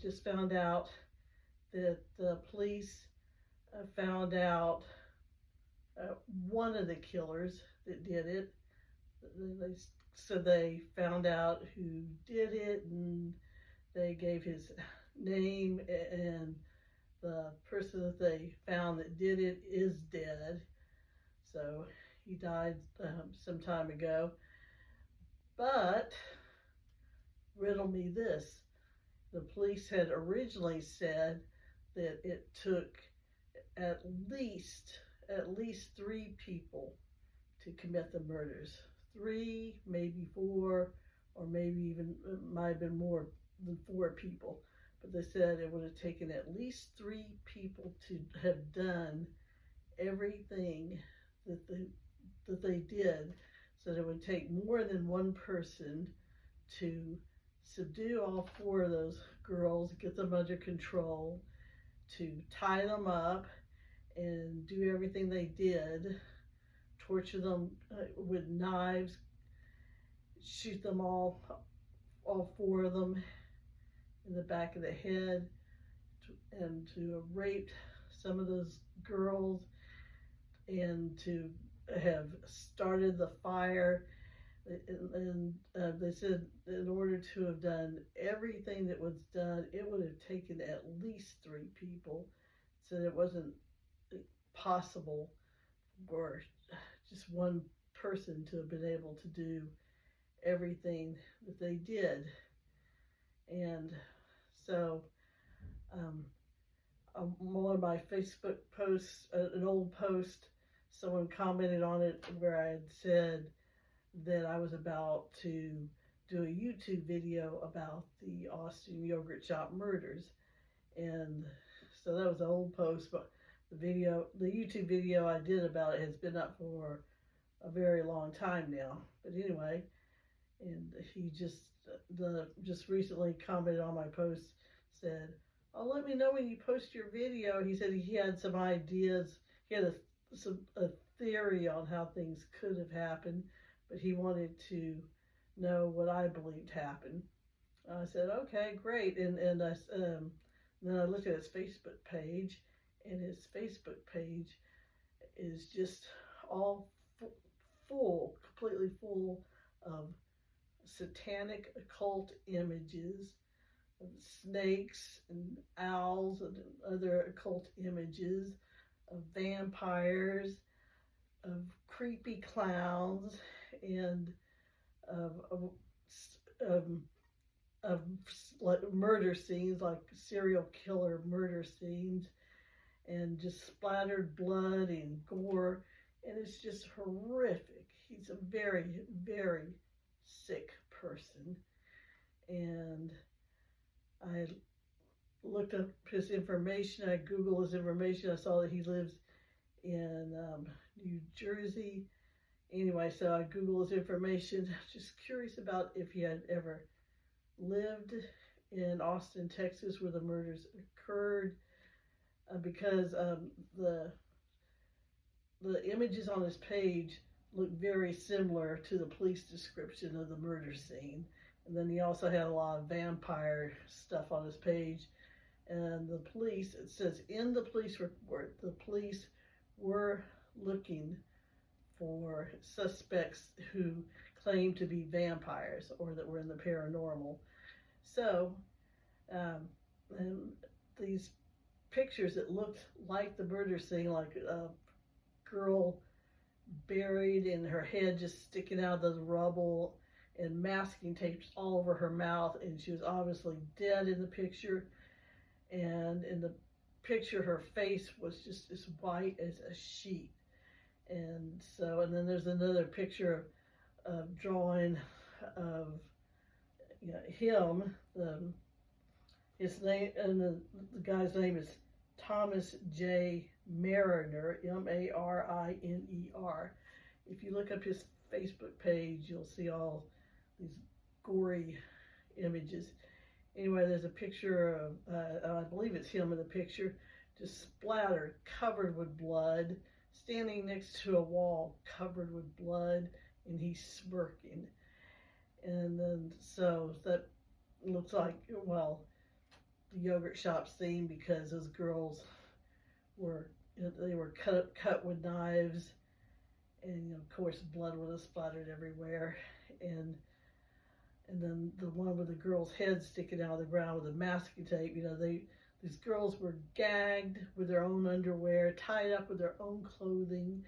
just found out that the police found out one of the killers that did it. They, so they found out who did it, and they gave his name, and the person that they found that did it is dead. So he died some time ago. But riddle me this. The police had originally said that it took at least 3 people to commit the murders. 3, maybe 4, or maybe even it might have been more than 4 people. But they said it would have taken at least 3 people to have done everything that they did. So it would take more than one person to subdue all 4 of those girls, get them under control, to tie them up and do everything they did, torture them with knives, shoot them all 4 of them in the back of the head, and to rape some of those girls, and to have started the fire. And they said in order to have done everything that was done, it would have taken at least 3 people. So it wasn't possible for just one person to have been able to do everything that they did. And so one of my Facebook posts, an old post, someone commented on it where I had said that I was about to do a YouTube video about the Austin Yogurt Shop murders. And so that was an old post, but the YouTube video I did about it has been up for a very long time now. But anyway, and he just recently commented on my post, said, "Oh, let me know when you post your video." He said he had some ideas. He had a theory on how things could have happened, but he wanted to know what I believed happened. I said, okay, great. And then I looked at his Facebook page, and his Facebook page is just all completely full of satanic occult images of snakes and owls and other occult images of vampires, of creepy clowns, and of like murder scenes, like serial killer murder scenes, and just splattered blood and gore, and it's just horrific. He's a very, very sick person, and I looked up his information. I Googled his information. I saw that he lives in New Jersey. Anyway, so I Googled his information. Just curious about if he had ever lived in Austin, Texas, where the murders occurred, because the images on his page look very similar to the police description of the murder scene. And then he also had a lot of vampire stuff on his page. And the police, it says in the police report, the police were looking for suspects who claimed to be vampires or that were in the paranormal. So, and these pictures that looked like the murder scene, like a girl buried and her head just sticking out of the rubble and masking tapes all over her mouth, and she was obviously dead in the picture. And in the picture, her face was just as white as a sheet. And so, and then there's another picture of drawing of him. His name, and the guy's name is Thomas J. Mariner, Mariner. If you look up his Facebook page, you'll see all these gory images. Anyway, there's a picture of, I believe it's him in the picture, just splattered, covered with blood, standing next to a wall covered with blood, and he's smirking. And then, so that looks like, well, the yogurt shop's theme because those girls were, they were cut with knives, and of course blood would have splattered everywhere, and then the one with the girl's head sticking out of the ground with the masking tape. These girls were gagged with their own underwear, tied up with their own clothing,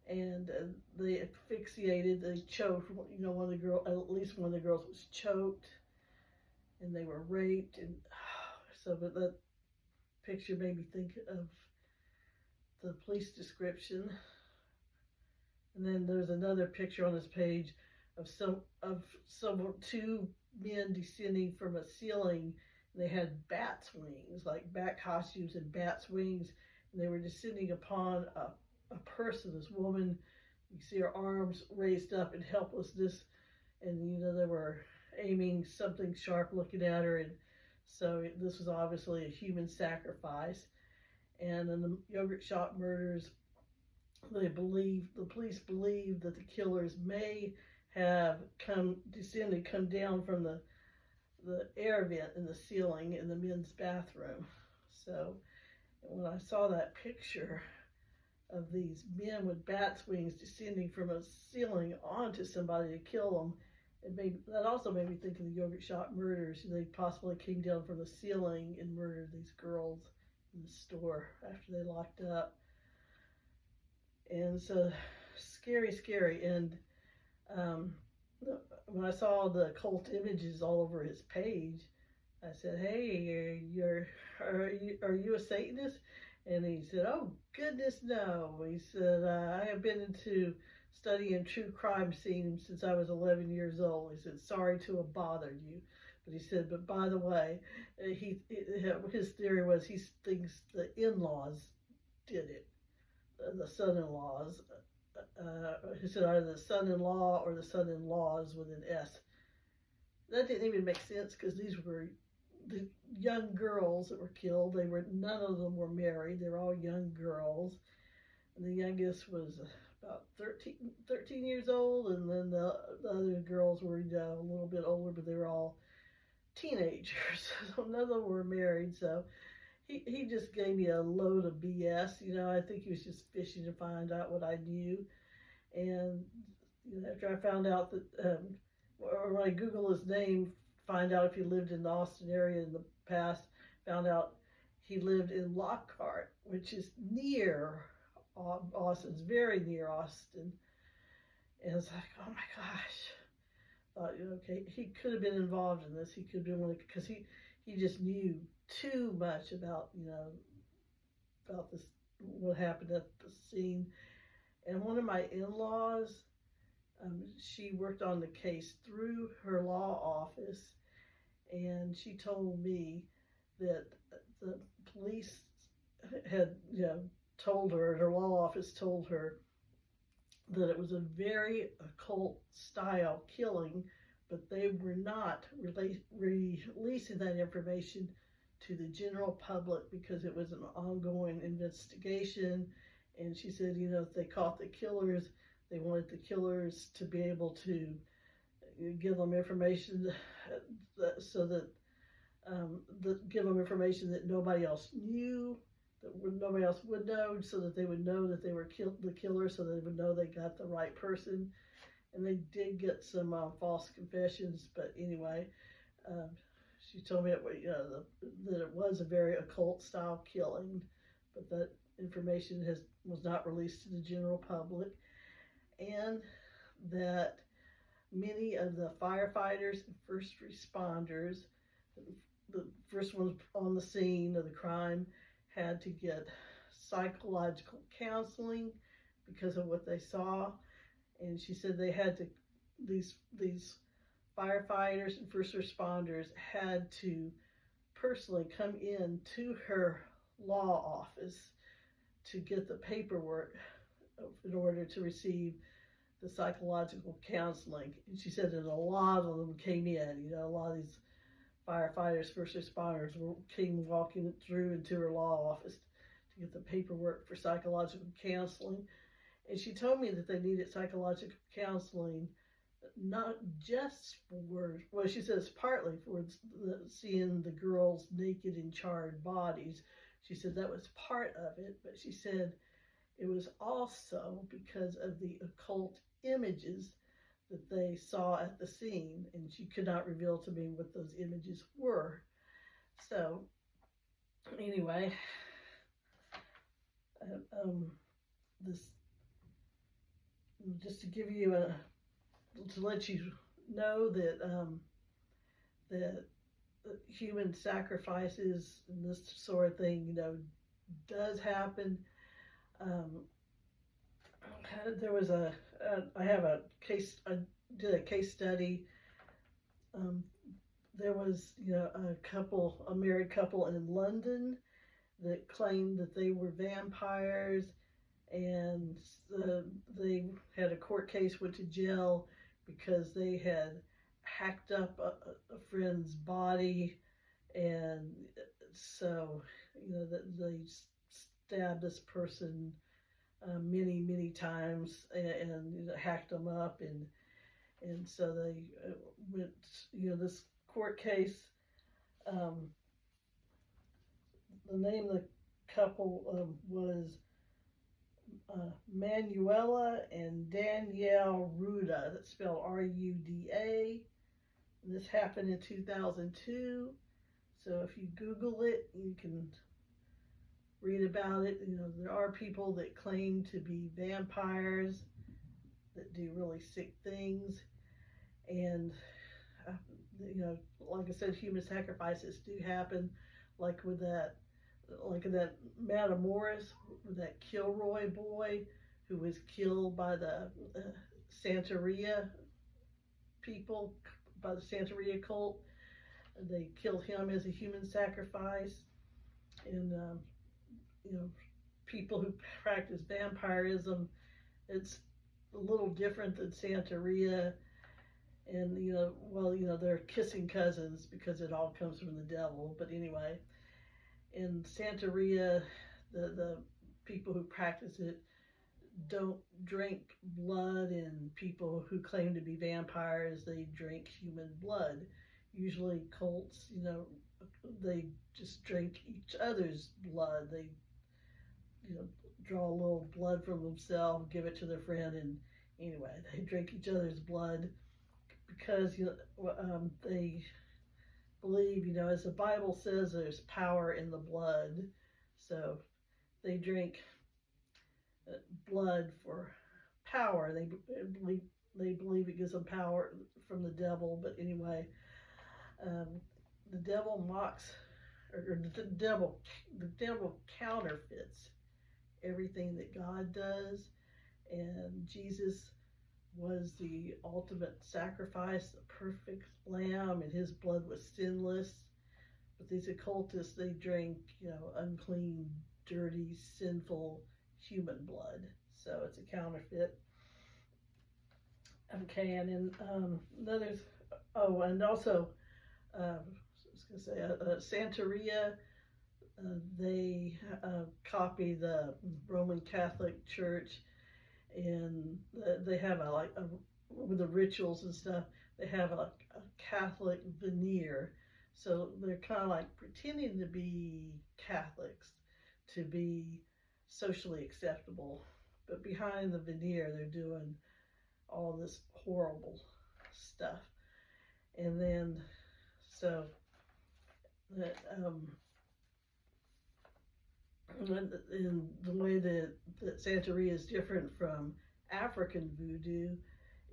and they asphyxiated, they choked. One of the girl, at least one of the girls was choked, and they were raped, and so. But that picture made me think of the police description. And then there's another picture on this page of two men descending from a ceiling. And they had bats' wings, like bat costumes and bats' wings, and they were descending upon a person, this woman. You see her arms raised up in helplessness, and they were aiming something sharp, looking at her, and so this was obviously a human sacrifice. And in the yogurt shop murders, the police believe that the killers may have come down from the air vent in the ceiling in the men's bathroom. So when I saw that picture of these men with bats' wings descending from a ceiling onto somebody to kill them, that also made me think of the yogurt shop murders. They possibly came down from the ceiling and murdered these girls in the store after they locked up. And so scary. And when I saw the occult images all over his page, I said, "Hey, are you a Satanist?" And he said, "Oh goodness, no." He said, "I have been into studying true crime scenes since I was 11 years old." He said, "Sorry to have bothered you." But he said, "But by the way," his theory was he thinks the in-laws did it, the son-in-laws. He said either the son-in-law or the son-in-laws with an S. That didn't even make sense because these were the young girls that were killed. None of them were married. They were all young girls. And the youngest was about 13 years old, and then the other girls were a little bit older, but they were all teenagers. So none of them were married. So he just gave me a load of BS. I think he was just fishing to find out what I knew. And after I found out that, or when I Google his name, find out if he lived in the Austin area in the past, found out he lived in Lockhart, which is near Austin. It's very near Austin. And it's like, oh my gosh. Okay, he could have been involved in this. He could have been one of, because he just knew too much about about this, what happened at the scene. And one of my in-laws, she worked on the case through her law office, and she told me that the police had told her, her law office told her, that it was a very occult style killing, but they were not releasing that information to the general public because it was an ongoing investigation. And she said, if they caught the killers, they wanted the killers to be able to give them information so that give them information that nobody else knew, that nobody else would know, so that they would know that they were the killer, so they would know they got the right person. And they did get some false confessions, but anyway, she told me that it was a very occult style killing, but that information was not released to the general public, and that many of the firefighters and first responders, the first ones on the scene of the crime, had to get psychological counseling because of what they saw. And she said they had to, these firefighters and first responders had to personally come in to her law office to get the paperwork in order to receive the psychological counseling. And she said that a lot of them came in, a lot of these firefighters, first responders came walking through into her law office to get the paperwork for psychological counseling. And she told me that they needed psychological counseling not just for, well, she says partly for seeing the girls' naked and charred bodies. She said that was part of it, but she said it was also because of the occult images that they saw at the scene, and she could not reveal to me what those images were. So, anyway, this, just to give you to let you know that that human sacrifices and this sort of thing, does happen. There was I did a case study. There was, a married couple in London that claimed that they were vampires, and they had a court case, went to jail because they had hacked up a friend's body, and so they stabbed this person many times, and hacked them up, and so they went, this court case. The name of the couple was Manuela and Danielle Ruda. That's spelled Ruda. This happened in 2002. So if you Google it, you can read about it. There are people that claim to be vampires that do really sick things. And, like I said, human sacrifices do happen, like with that Matamoros, with that Kilroy boy who was killed by the Santeria people, by the Santeria cult. They killed him as a human sacrifice. And, people who practice vampirism, it's a little different than Santeria. And, they're kissing cousins because it all comes from the devil. But anyway, in Santeria, the people who practice it don't drink blood, and people who claim to be vampires, they drink human blood. Usually cults, they just drink each other's blood. They, draw a little blood from themselves, give it to their friend, and anyway, they drink each other's blood because, they believe, as the Bible says, there's power in the blood. So they drink blood for power. They believe it gives them power from the devil. But anyway, the devil mocks, or the devil counterfeits everything that God does, and Jesus was the ultimate sacrifice, the perfect lamb, and his blood was sinless. But these occultists, they drink, unclean, dirty, sinful human blood. So it's a counterfeit. Okay, and then and also, I was going to say, Santeria, they copy the Roman Catholic Church, and they have with the rituals and stuff, they have a Catholic veneer. So they're kind of like pretending to be Catholics, to be socially acceptable, but behind the veneer, they're doing all this horrible stuff. And then, so that, in the way that Santeria is different from African voodoo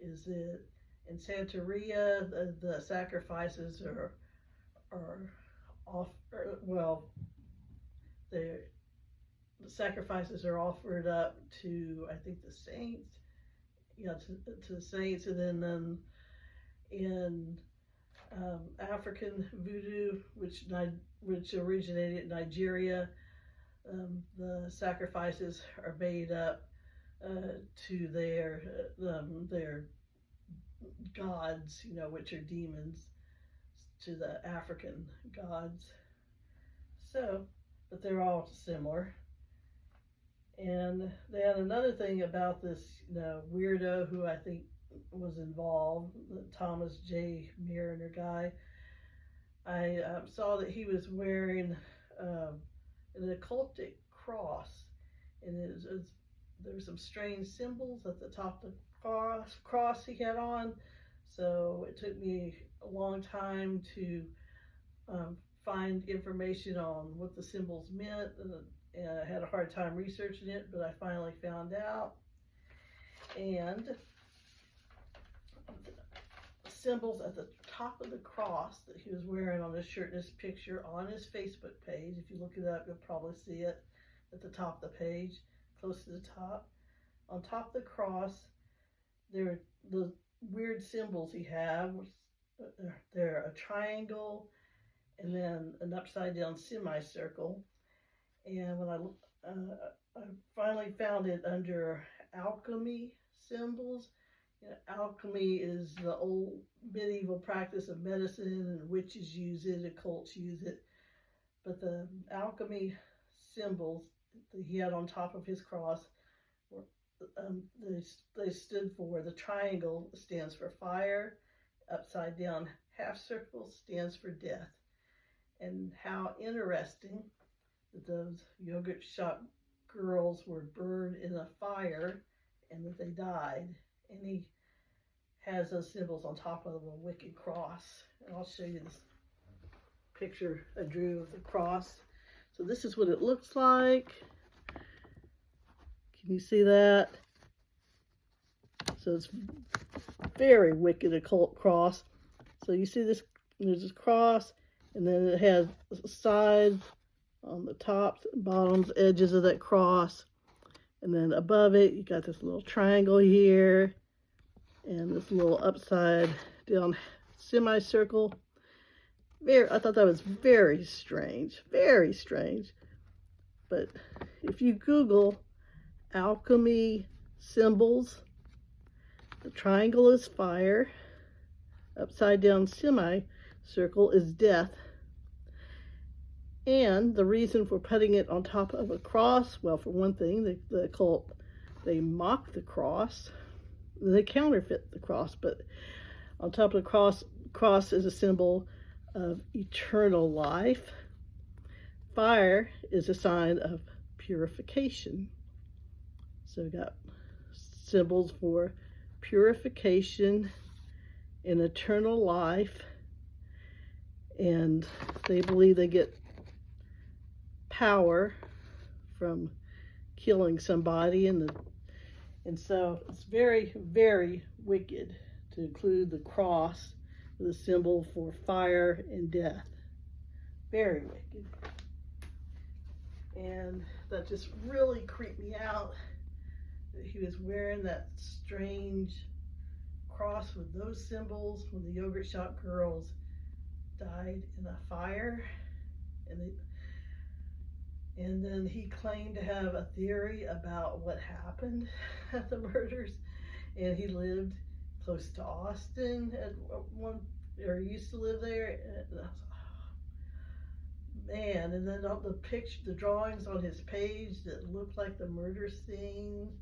is that in Santeria, the sacrifices are the sacrifices are offered up to, I think, the saints, to the saints, and then in African voodoo, which originated in Nigeria, the sacrifices are made up to their gods, which are demons, to the African gods. So, but they're all similar. And they had another thing about this, weirdo who I think was involved, the Thomas J. Mariner guy. I saw that he was wearing an occultic cross, and there were some strange symbols at the top of the cross he had on. So it took me a long time to find information on what the symbols meant, and I had a hard time researching it, but I finally found out. And symbols at the top of the cross that he was wearing on his shirt in this picture on his Facebook page. If you look it up, you'll probably see it at the top of the page, close to the top. On top of the cross, there are the weird symbols he had. They're a triangle and then an upside down semicircle. And when I finally found it under alchemy symbols. Alchemy is the old medieval practice of medicine, and witches use it, occults use it. But the alchemy symbols that he had on top of his cross, were, they stood for, the triangle stands for fire, upside down half circle stands for death. And how interesting that those yogurt shop girls were burned in a fire and that they died. And he has those symbols on top of a wicked cross. And I'll show you this picture I drew of the cross. So this is what it looks like. Can you see that? So it's very wicked occult cross. So you see this, there's this cross, and then it has sides on the tops and bottoms edges of that cross. And then above it, you got this little triangle here, and this little upside down semicircle. I thought that was very strange, very strange. But if you Google alchemy symbols, the triangle is fire, upside down semicircle is death. And the reason for putting it on top of a cross, well, for one thing, the occult, they mock the cross. They counterfeit the cross, but on top of the cross is a symbol of eternal life. Fire is a sign of purification. So we got symbols for purification and eternal life. And they believe they get power from killing somebody, and so it's very, very wicked to include the cross with a symbol for fire and death. Very wicked. And that just really creeped me out, that he was wearing that strange cross with those symbols when the yogurt shop girls died in a fire. And then he claimed to have a theory about what happened at the murders. And he lived close to Austin or used to live there. And I was like, oh, man. And then all the drawings on his page that looked like the murder scene,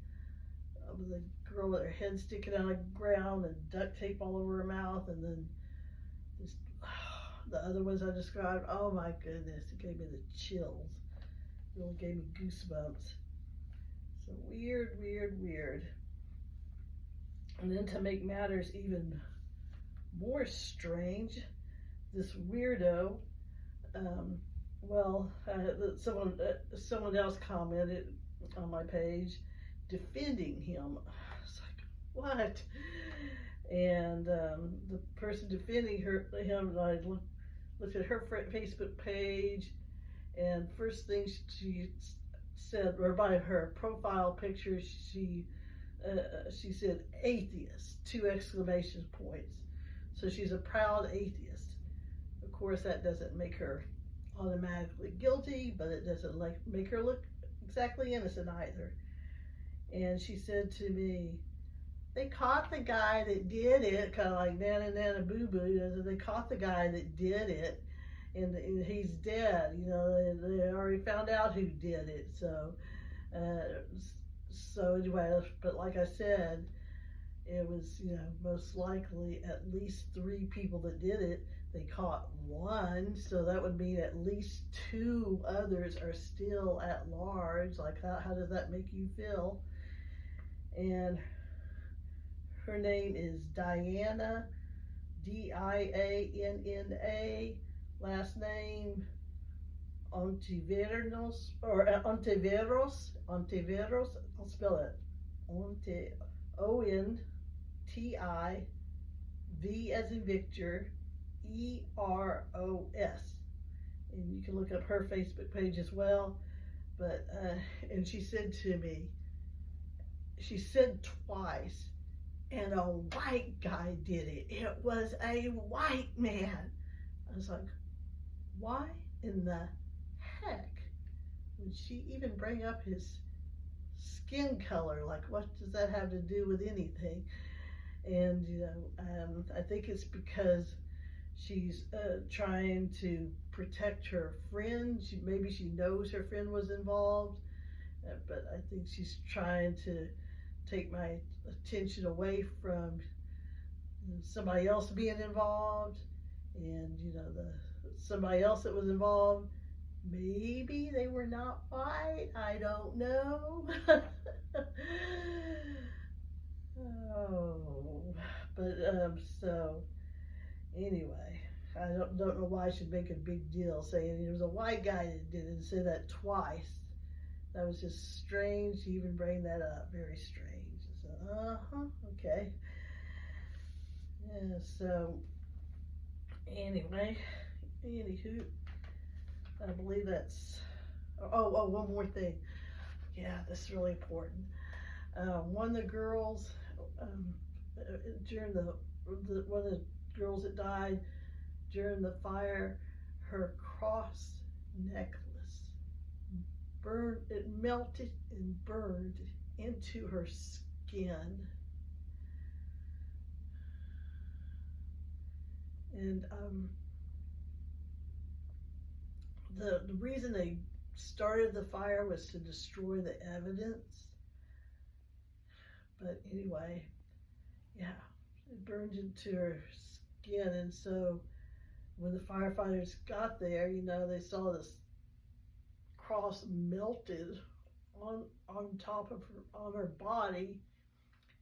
with the girl with her head sticking out of the ground and duct tape all over her mouth, and then just, the other ones I described. Oh my goodness, it gave me the chills. It really gave me goosebumps. So weird, weird, weird. And then to make matters even more strange, this weirdo, someone else commented on my page defending him. I was like, what? And the person defending him, I looked at her Facebook page, and first thing she said, or by her profile picture, she said atheist, 2 exclamation points. So she's a proud atheist. Of course, that doesn't make her automatically guilty, but it doesn't make her look exactly innocent either. And she said to me, they caught the guy that did it, kind of like Nana Nana Boo Boo. They caught the guy that did it, and he's dead. You know, they already found out who did it. So anyway, but like I said, it was, most likely at least 3 people that did it. They caught 1, so that would mean at least 2 others are still at large. Like, how does that make you feel? And her name is Diana, Dianna, last name Ontiveros, Ontiveros, I'll spell it, O-N-T-I-V as in Victor, E-R-O-S. And you can look up her Facebook page as well. But, and she said to me, she said twice, and a white guy did it. It was a white man. I was like, why in the heck would she even bring up his skin color? Like, what does that have to do with anything? And, I think it's because she's trying to protect her friend. Maybe she knows her friend was involved, but I think she's trying to take my attention away from somebody else being involved, and somebody else that was involved, maybe they were not white. I don't know. Oh, but so anyway, I don't know why I should make a big deal saying it was a white guy that did it and say that twice. That was just strange to even bring that up. Very strange. So, okay. Yeah, so anyway, anywho, I believe that's, one more thing. Yeah, this is really important. One of the girls, during one of the girls that died during the fire, her cross necklace it melted and burned into her skin. And the reason they started the fire was to destroy the evidence. But anyway, yeah, it burned into her skin. And so when the firefighters got there, they saw this cross melted on top of her, on her body,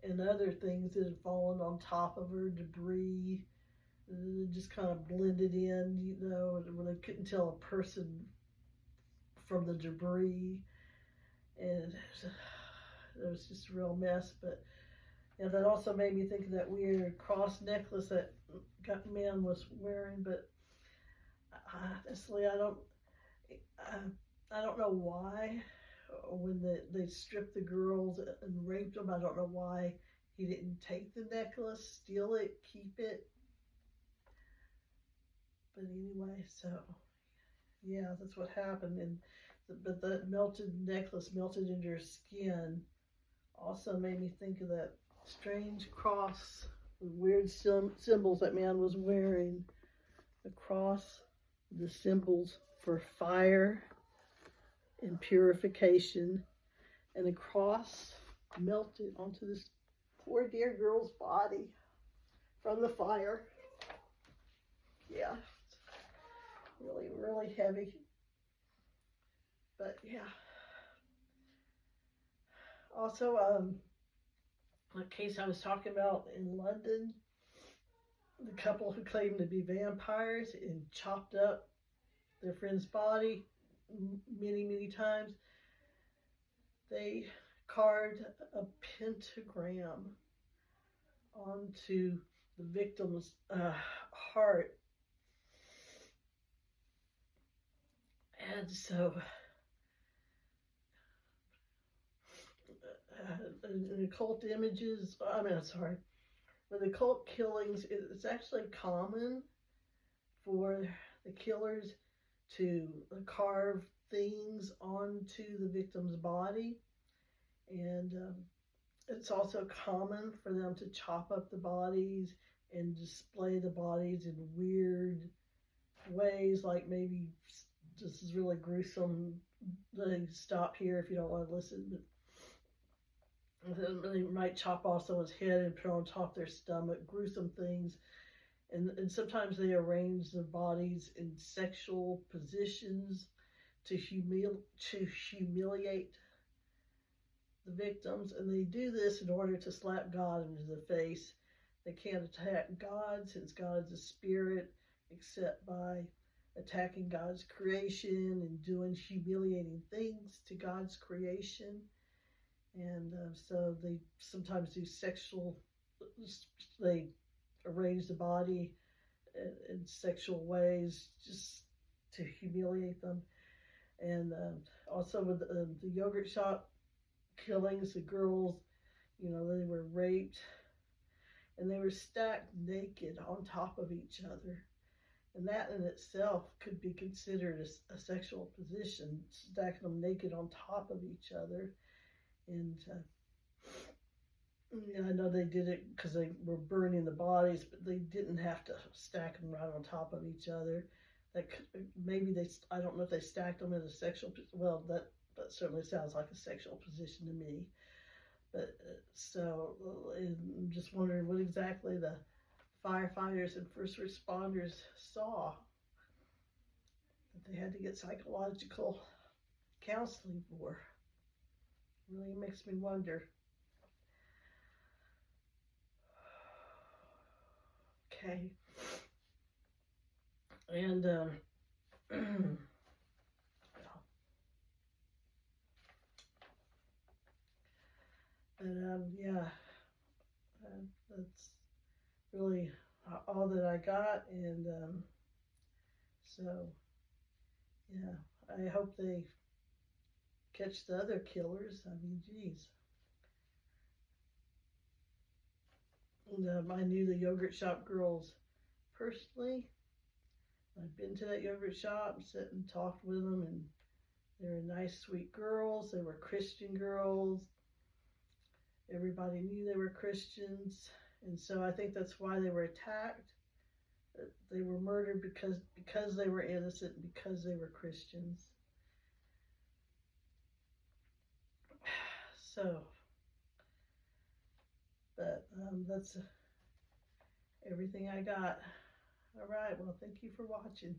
and other things that had fallen on top of her, debris. It just kind of blended in, where they couldn't tell a person from the debris. And it was just a real mess. But yeah, that also made me think of that weird cross necklace that man was wearing. But honestly, I don't know why. When they stripped the girls and raped them, I don't know why he didn't take the necklace, steal it, keep it. But anyway, so yeah, that's what happened. But that melted necklace melted into her skin also made me think of that strange cross with weird symbols that man was wearing. The cross, the symbols for fire and purification, and the cross melted onto this poor dear girl's body from the fire. Yeah, really, really heavy. But yeah. Also, a case I was talking about in London, the couple who claimed to be vampires and chopped up their friend's body many, many times. They carved a pentagram onto the victim's heart. And so the occult images, with occult killings, it's actually common for the killers to carve things onto the victim's body. And it's also common for them to chop up the bodies and display the bodies in weird ways, like maybe this is really gruesome. Stop here if you don't want to listen. But They might chop off someone's head and put it on top of their stomach, gruesome things. And sometimes they arrange their bodies in sexual positions to humiliate the victims. And they do this in order to slap God into the face. They can't attack God since God is a spirit, except by attacking God's creation and doing humiliating things to God's creation. And so they sometimes do they arrange the body in sexual ways just to humiliate them. And also with the yogurt shop killings, the girls, they were raped and they were stacked naked on top of each other. And that in itself could be considered a sexual position, stacking them naked on top of each other. And I know they did it because they were burning the bodies, but they didn't have to stack them right on top of each other. Maybe I don't know if they stacked them in a sexual, well, that certainly sounds like a sexual position to me. But so I'm just wondering what exactly the firefighters and first responders saw that they had to get psychological counseling for. Really makes me wonder. Okay. And yeah, that's really all that I got. And so yeah, I hope they catch the other killers. I mean, geez. And I knew the yogurt shop girls personally. I've been to that yogurt shop, sat and talked with them, and they were nice, sweet girls. They were Christian girls. Everybody knew they were Christians, and so I think that's why they were attacked. They were murdered because they were innocent, because they were Christians. So, but that's everything I got. All right, well, thank you for watching.